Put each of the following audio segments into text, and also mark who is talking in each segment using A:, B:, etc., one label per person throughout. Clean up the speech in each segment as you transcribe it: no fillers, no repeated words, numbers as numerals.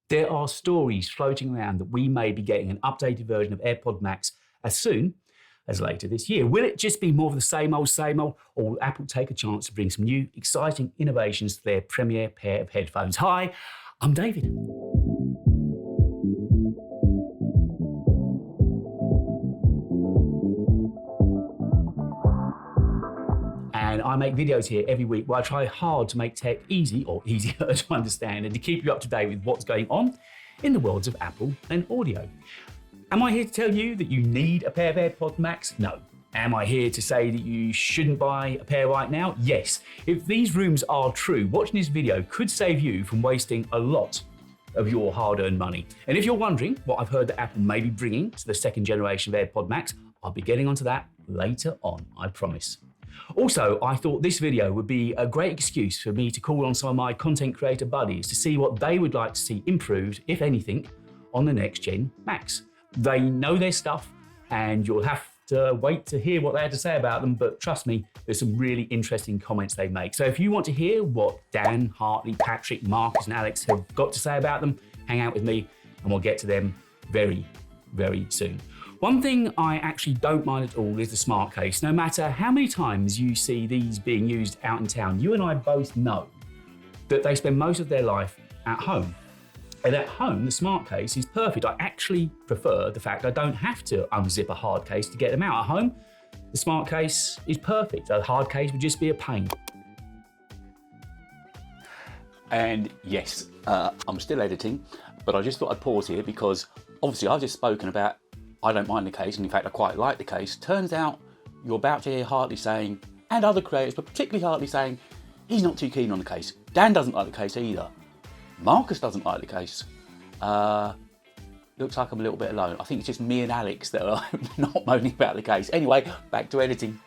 A: There are stories floating around that we may be getting an updated version of AirPods Max as soon as later this year. Will it just be more of the same old, or will Apple take a chance to bring some new, exciting innovations to their premier pair of headphones? Hi, I'm David. And I make videos here every week where I try hard to make tech easy or easier to understand and to keep you up to date with what's going on in the worlds of Apple and audio. Am I here to tell you that you need a pair of AirPods Max? No. Am I here to say that you shouldn't buy a pair right now? Yes. If these rumors are true, watching this video could save you from wasting a lot of your hard-earned money. And if you're wondering what I've heard that Apple may be bringing to the second generation of AirPods Max, I'll be getting onto that later on, I promise. Also, I thought this video would be a great excuse for me to call on some of my content creator buddies to see what they would like to see improved, if anything, on the next gen Max. They know their stuff, and you'll have to wait to hear what they had to say about them, but trust me, there's some really interesting comments they make. So if you want to hear what Dan, Hartley, Patrick, Marcus and Alex have got to say about them, hang out with me and we'll get to them very, very soon. One thing I actually don't mind at all is the smart case. No matter how many times you see these being used out in town, you and I both know that they spend most of their life at home. And at home, the smart case is perfect. I actually prefer the fact I don't have to unzip a hard case to get them out. At home, the smart case is perfect. A hard case would just be a pain.
B: And yes, I'm still editing, but I just thought I'd pause here because obviously I've just spoken about I don't mind the case, and in fact I quite like the case. Turns out you're about to hear Hartley saying, and other creators, but particularly Hartley saying, he's not too keen on the case. Dan doesn't like the case either. Marcus doesn't like the case. Looks like I'm a little bit alone. I think it's just me and Alex that are not moaning about the case. Anyway, back to editing.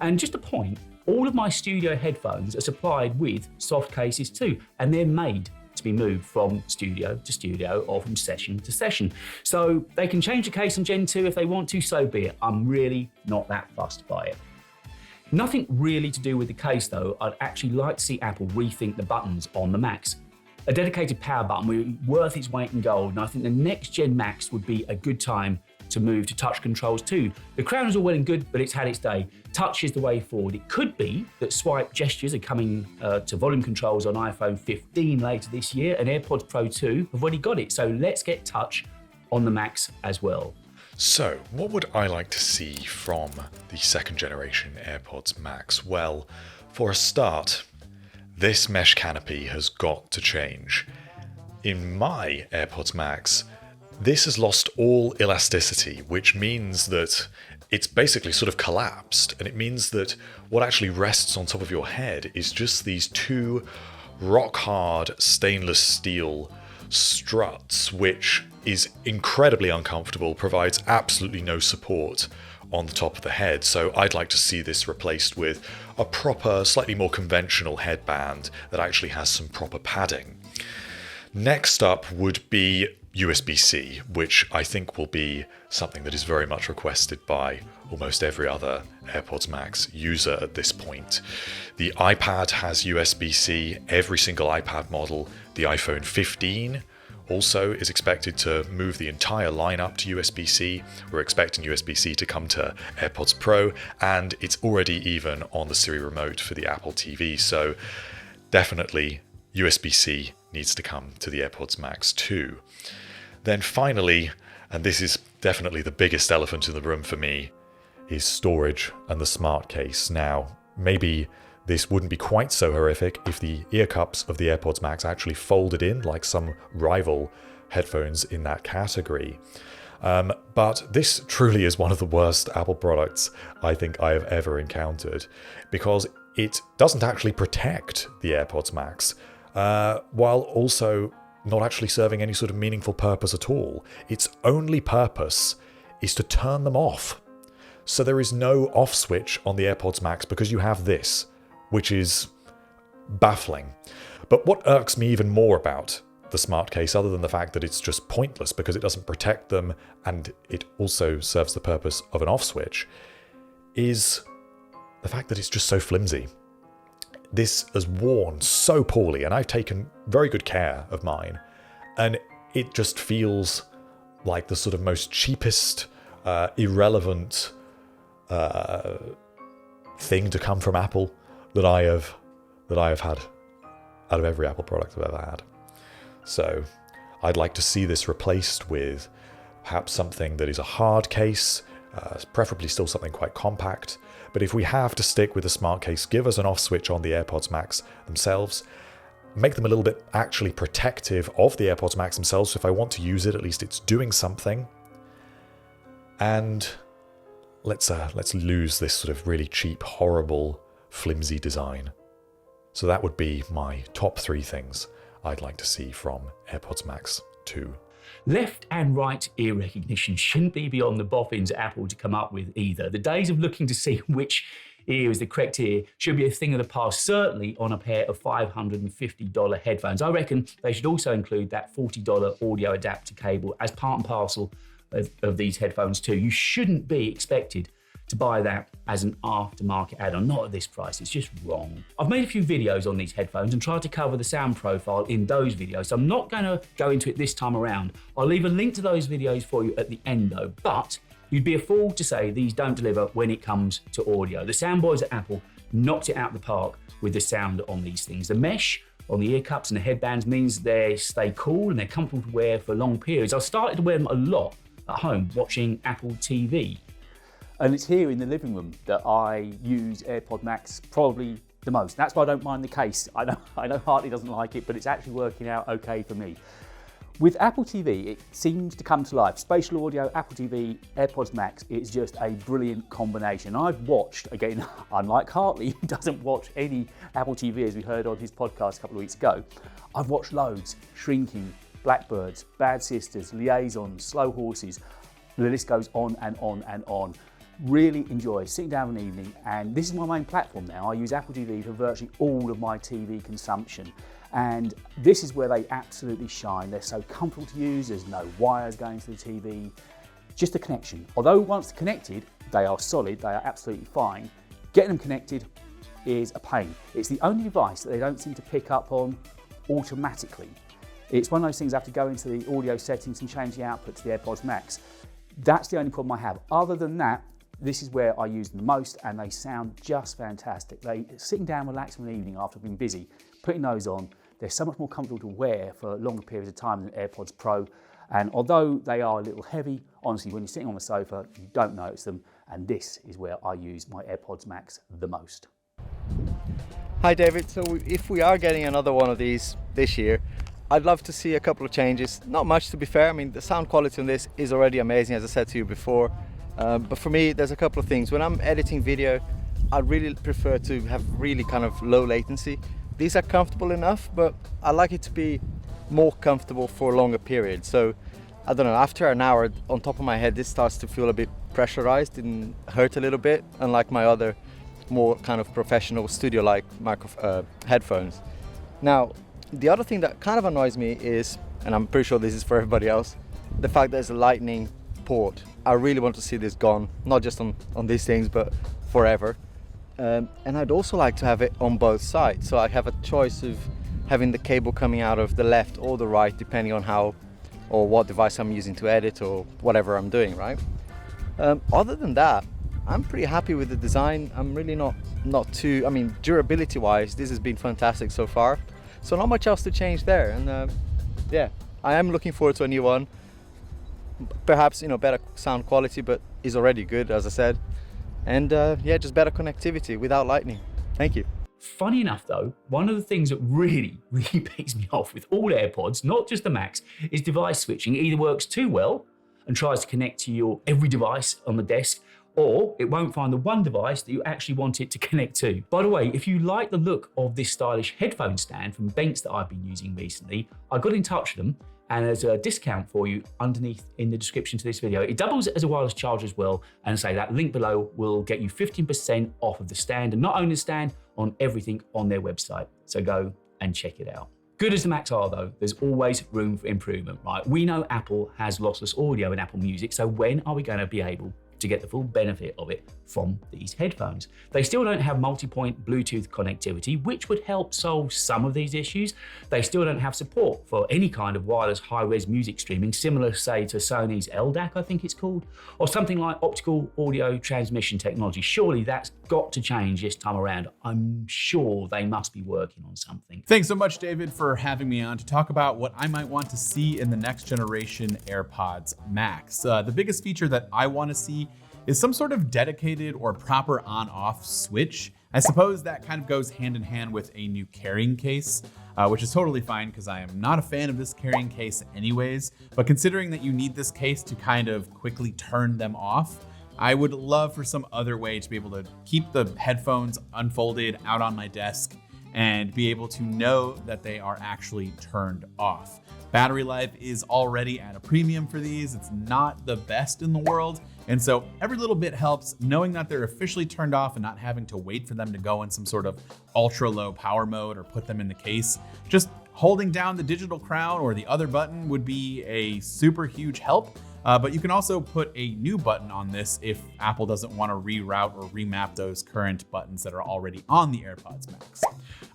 A: And just a point, all of my studio headphones are supplied with soft cases too, and they're made to be moved from studio to studio or from session to session. So they can change the case on Gen 2 if they want to, so be it. I'm really not that fussed by it. Nothing really to do with the case though. I'd actually like to see Apple rethink the buttons on the Max. A dedicated power button would be worth its weight in gold, and I think the next gen Max would be a good time to move to touch controls too. The crown is all well and good, but it's had its day. Touch is the way forward. It could be that swipe gestures are coming to volume controls on iPhone 15 later this year, and AirPods Pro 2 have already got it. So let's get touch on the Max as well.
C: So, what would I like to see from the second generation AirPods Max? Well, for a start, this mesh canopy has got to change. In my AirPods Max, this has lost all elasticity, which means that it's basically sort of collapsed, and it means that what actually rests on top of your head is just these two rock-hard stainless steel struts, which is incredibly uncomfortable, provides absolutely no support on the top of the head. So I'd like to see this replaced with a proper, slightly more conventional headband that actually has some proper padding. Next up would be USB-C, which I think will be something that is very much requested by almost every other AirPods Max user at this point. The iPad has USB-C, every single iPad model. The iPhone 15 also is expected to move the entire lineup to USB-C. We're expecting USB-C to come to AirPods Pro, and it's already even on the Siri remote for the Apple TV. So definitely USB-C needs to come to the AirPods Max too. Then finally, and this is definitely the biggest elephant in the room for me, is storage and the smart case. Now, maybe this wouldn't be quite so horrific if the ear cups of the AirPods Max actually folded in like some rival headphones in that category. But this truly is one of the worst Apple products I think I have ever encountered, because it doesn't actually protect the AirPods Max, while also not actually serving any sort of meaningful purpose at all. Its only purpose is to turn them off. So there is no off switch on the AirPods Max because you have this, which is baffling. But what irks me even more about the smart case, other than the fact that it's just pointless because it doesn't protect them and it also serves the purpose of an off switch, is the fact that it's just so flimsy. this has worn so poorly, and I've taken very good care of mine, and it just feels like the sort of most cheapest, irrelevant thing to come from Apple that I have had out of every Apple product I've ever had. So I'd like to see this replaced with perhaps something that is a hard case, preferably still something quite compact. But if we have to stick with a smart case, give us an off switch on the AirPods Max themselves. Make them a little bit actually protective of the AirPods Max themselves. So if I want to use it, at least it's doing something. And let's lose this sort of really cheap, horrible, flimsy design. So that would be my top 3 things I'd like to see from AirPods Max 2.
A: Left and right ear recognition shouldn't be beyond the boffins Apple to come up with either. The days of looking to see which ear is the correct ear should be a thing of the past, certainly on a pair of $550 headphones. I reckon they should also include that $40 audio adapter cable as part and parcel of these headphones too. You shouldn't be expected to buy that as an aftermarket add-on, not at this price, it's just wrong. I've made a few videos on these headphones and tried to cover the sound profile in those videos, so I'm not going to go into it this time around. I'll leave a link to those videos for you at the end though, but you'd be a fool to say these don't deliver when it comes to audio. The sound boys at Apple knocked it out of the park with the sound on these things. The mesh on the ear cups and the headbands means they stay cool and they're comfortable to wear for long periods. I've started to wear them a lot at home watching Apple TV.
B: And it's here in the living room that I use AirPod Max probably the most. That's why I don't mind the case. I know Hartley doesn't like it, but it's actually working out okay for me. With Apple TV, it seems to come to life. Spatial audio, Apple TV, AirPods Max, it's just a brilliant combination. I've watched, again, unlike Hartley, who doesn't watch any Apple TV, as we heard on his podcast a couple of weeks ago, I've watched loads. Shrinking, Blackbirds, Bad Sisters, Liaison, Slow Horses. The list goes on and on and on. Really enjoy sitting down in the evening, and this is my main platform now. I use Apple TV for virtually all of my TV consumption, and this is where they absolutely shine. They're so comfortable to use, there's no wires going to the TV, just a connection. Although once connected, they are solid, they are absolutely fine. Getting them connected is a pain. It's the only device that they don't seem to pick up on automatically. It's one of those things I have to go into the audio settings and change the output to the AirPods Max. That's the only problem I have. Other than that, this is where I use them the most, and they sound just fantastic. Sitting down relaxing in the evening after I've been busy, putting those on, they're so much more comfortable to wear for longer periods of time than AirPods Pro. And although they are a little heavy, honestly, when you're sitting on the sofa, you don't notice them. And this is where I use my AirPods Max the most.
D: Hi David, so if we are getting another one of these this year, I'd love to see a couple of changes. Not much, to be fair. I mean, the sound quality on this is already amazing, as I said to you before. But for me, there's a couple of things. When I'm editing video, I really prefer to have really kind of low latency. These are comfortable enough, but I like it to be more comfortable for a longer period. So, I don't know, after an hour, on top of my head, this starts to feel a bit pressurized and hurt a little bit, unlike my other more kind of professional studio-like headphones. Now, the other thing that kind of annoys me is, and I'm pretty sure this is for everybody else, the fact there's a lightning port. I really want to see this gone, not just on these things, but forever. And I'd also like to have it on both sides, so I have a choice of having the cable coming out of the left or the right, depending on how or what device I'm using to edit or whatever I'm doing, right? Other than that, I'm pretty happy with the design. I'm really not too, I mean, durability wise, this has been fantastic so far. So not much else to change there. And yeah, I am looking forward to a new one. Perhaps, you know, better sound quality, but is already good, as I said. And yeah, just better connectivity without lightning. Thank you.
A: Funny enough though, one of the things that really pisses me off with all AirPods, not just the Max, is device switching. It either works too well and tries to connect to your every device on the desk, or it won't find the one device that you actually want it to connect to. By the way, if you like the look of this stylish headphone stand from Benks that I've been using recently, I got in touch with them, and there's a discount for you underneath in the description to this video. It doubles as a wireless charger as well, and say that link below will get you 15% off of the stand, and not only the stand, on everything on their website. So go and check it out. Good as the Macs are though, there's always room for improvement, right? We know Apple has lossless audio in Apple Music, so when are we going to be able to get the full benefit of it from these headphones. They still don't have multi-point Bluetooth connectivity, which would help solve some of these issues. They still don't have support for any kind of wireless high-res music streaming, similar, say, to Sony's LDAC, I think it's called, or something like optical audio transmission technology. Surely that's got to change this time around. I'm sure they must be working on something.
E: Thanks so much, David, for having me on to talk about what I might want to see in the next generation AirPods Max. The biggest feature that I want to see is some sort of dedicated or proper on-off switch. I suppose that kind of goes hand in hand with a new carrying case, which is totally fine because I am not a fan of this carrying case anyways. But considering that you need this case to kind of quickly turn them off, I would love for some other way to be able to keep the headphones unfolded out on my desk and be able to know that they are actually turned off. Battery life is already at a premium for these. It's not the best in the world. And so every little bit helps, knowing that they're officially turned off and not having to wait for them to go in some sort of ultra low power mode or put them in the case. Just holding down the digital crown or the other button would be a super huge help. But you can also put a new button on this if Apple doesn't want to reroute or remap those current buttons that are already on the AirPods Max.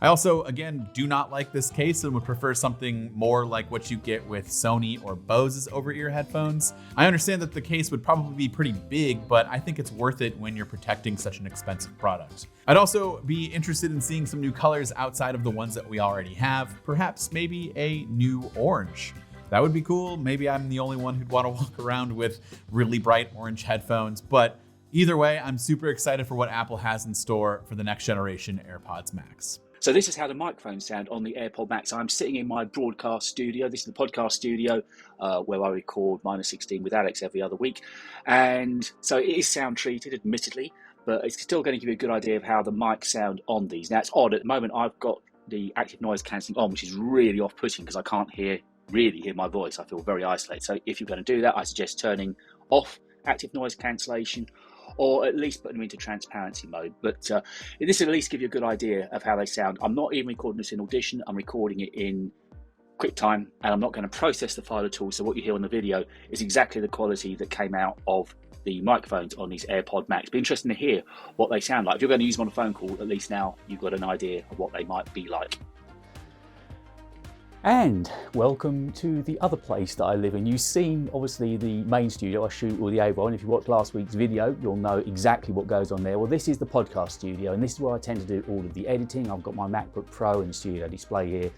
E: I also, again, do not like this case and would prefer something more like what you get with Sony or Bose's over-ear headphones. I understand that the case would probably be pretty big, but I think it's worth it when you're protecting such an expensive product. I'd also be interested in seeing some new colors outside of the ones that we already have, perhaps maybe a new orange. That would be cool. Maybe I'm the only one who'd want to walk around with really bright orange headphones, but either way, I'm super excited for what Apple has in store for the next generation AirPods Max.
B: So this is how the microphones sound on the AirPod Max. I'm sitting in my broadcast studio. This is the podcast studio where I record Minus 16 with Alex every other week. And so it is sound treated, admittedly, but it's still going to give you a good idea of how the mics sound on these. Now, it's odd. At the moment, I've got the active noise cancelling on, which is really off-putting because I can't really hear my voice. I feel very isolated. So if you're going to do that, I suggest turning off active noise cancellation, or at least putting them into transparency mode. But this will at least give you a good idea of how they sound. I'm not even recording this in Audition. I'm recording it in QuickTime, and I'm not going to process the file at all. So what you hear on the video is exactly the quality that came out of the microphones on these AirPod Max. Be interesting to hear what they sound like. If you're going to use them on a phone call, at least now you've got an idea of what they might be like.
A: And welcome to the other place that I live in. You've seen, obviously, the main studio I shoot all the AVO, and if you watched last week's video, you'll know exactly what goes on there. Well, this is the podcast studio, and this is where I tend to do all of the editing. I've got my MacBook Pro and the studio display here.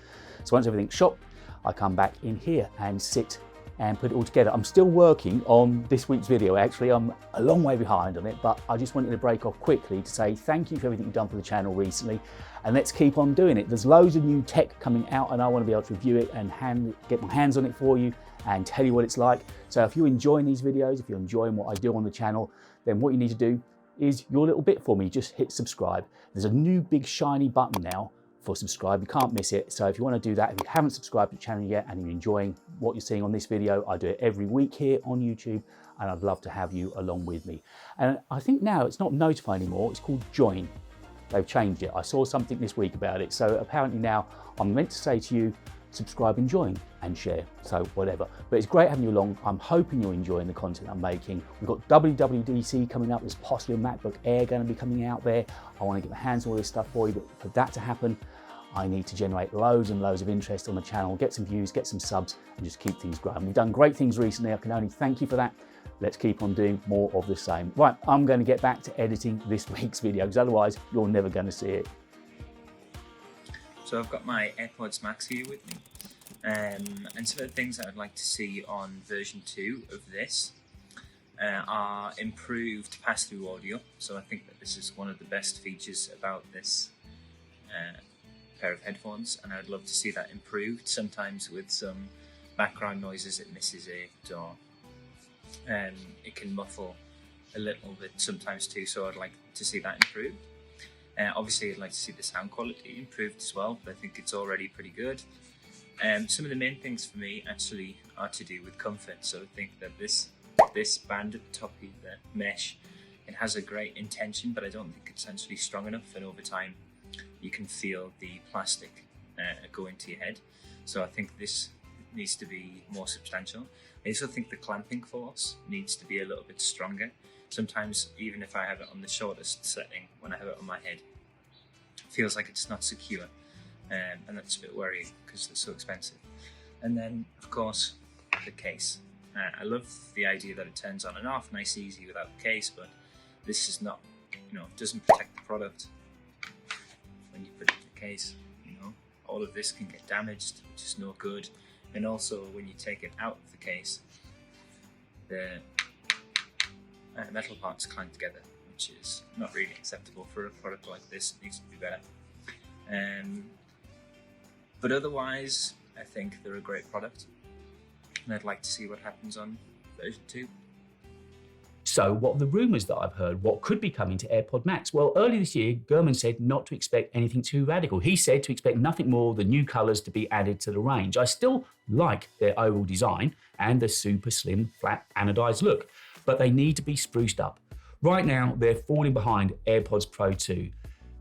A: So once everything's shot, I come back in here and sit and put it all together. I'm still working on this week's video, actually. I'm a long way behind on it, but I just wanted to break off quickly to say thank you for everything you've done for the channel recently, and let's keep on doing it. There's loads of new tech coming out, and I want to be able to review it and get my hands on it for you and tell you what it's like. So if you're enjoying these videos, if you're enjoying what I do on the channel, then what you need to do is your little bit for me. Just hit subscribe. There's a new big shiny button now for subscribe. You can't miss it. So if you want to do that, if you haven't subscribed to the channel yet and you're enjoying what you're seeing on this video, I do it every week here on YouTube, and I'd love to have you along with me. And I think now it's not notify anymore, it's called join. They've changed it. I saw something this week about it. So apparently now I'm meant to say to you, subscribe and join and share, so whatever. But it's great having you along. I'm hoping you're enjoying the content I'm making. We've got WWDC coming up. There's possibly a MacBook Air going to be coming out there. I want to get my hands on all this stuff for you, but for that to happen, I need to generate loads and loads of interest on the channel, get some views, get some subs, and just keep things growing. We've done great things recently. I can only thank you for that. Let's keep on doing more of the same. Right, I'm going to get back to editing this week's video, because otherwise you're never going to see it.
F: So I've got my AirPods Max here with me, and some of the things that I'd like to see on version 2 of this are improved pass-through audio. So I think that this is one of the best features about this pair of headphones, and I'd love to see that improved. Sometimes with some background noises it misses it, or it can muffle a little bit sometimes too, so I'd like to see that improved. Obviously I'd like to see the sound quality improved as well, but I think it's already pretty good. Some of the main things for me actually are to do with comfort. So I think that this band at the top of the mesh, it has a great intention, but I don't think it's actually strong enough, and over time you can feel the plastic go into your head. So I think this needs to be more substantial. I also think the clamping force needs to be a little bit stronger. Sometimes, even if I have it on the shortest setting, when I have it on my head, it feels like it's not secure, and that's a bit worrying because they're so expensive. And then, of course, the case. I love the idea that it turns on and off nice, easy without the case, but this is not, it doesn't protect the product when you put it in the case. All of this can get damaged, which is no good. And also, when you take it out of the case, the metal parts clang together, which is not really acceptable for a product like this. It needs to be better. But otherwise, I think they're a great product, and I'd like to see what happens on version 2.
A: So what are the rumours that I've heard? What could be coming to AirPods Max? Well, earlier this year, Gurman said not to expect anything too radical. He said to expect nothing more than new colours to be added to the range. I still like their overall design and the super slim, flat, anodised look, but they need to be spruced up. Right now, they're falling behind AirPods Pro 2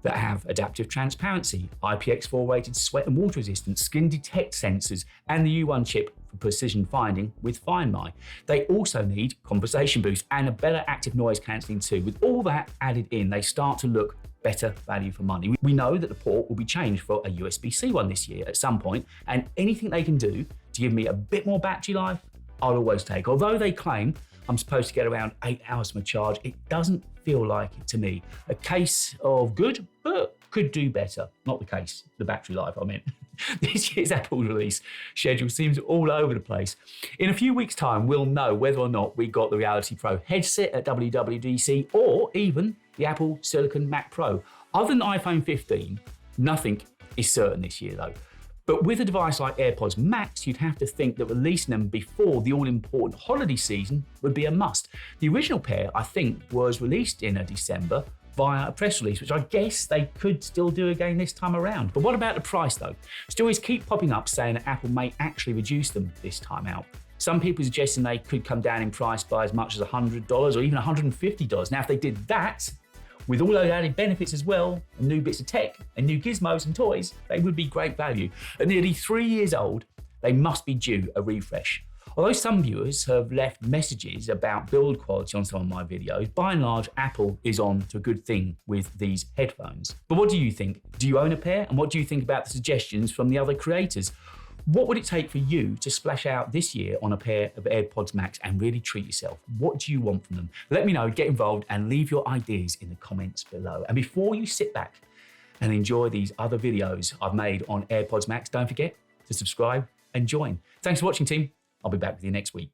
A: that have adaptive transparency, IPX4 rated sweat and water resistance, skin detect sensors, and the U1 chip for precision finding with Find My. They also need conversation boost and a better active noise cancelling too. With all that added in, they start to look better value for money. We know that the port will be changed for a USB-C one this year at some point, and anything they can do to give me a bit more battery life, I'll always take. Although they claim I'm supposed to get around 8 hours from a charge, it doesn't feel like it to me. A case of good, but could do better. Not the case, the battery life, I meant. This year's Apple release schedule seems all over the place. In a few weeks' time, we'll know whether or not we got the Reality Pro headset at WWDC or even the Apple Silicon Mac Pro. Other than iPhone 15, nothing is certain this year though. But with a device like AirPods Max, you'd have to think that releasing them before the all-important holiday season would be a must. The original pair, I think, was released in December via a press release, which I guess they could still do again this time around. But what about the price though? Stories keep popping up saying that Apple may actually reduce them this time out. Some people suggesting they could come down in price by as much as $100 or even $150. Now, if they did that, with all those added benefits as well, and new bits of tech, and new gizmos and toys, they would be great value. At nearly 3 years old, they must be due a refresh. Although some viewers have left messages about build quality on some of my videos, by and large, Apple is on to a good thing with these headphones. But what do you think? Do you own a pair? And what do you think about the suggestions from the other creators? What would it take for you to splash out this year on a pair of AirPods Max and really treat yourself? What do you want from them? Let me know, get involved, and leave your ideas in the comments below. And before you sit back and enjoy these other videos I've made on AirPods Max, don't forget to subscribe and join. Thanks for watching, team. I'll be back with you next week.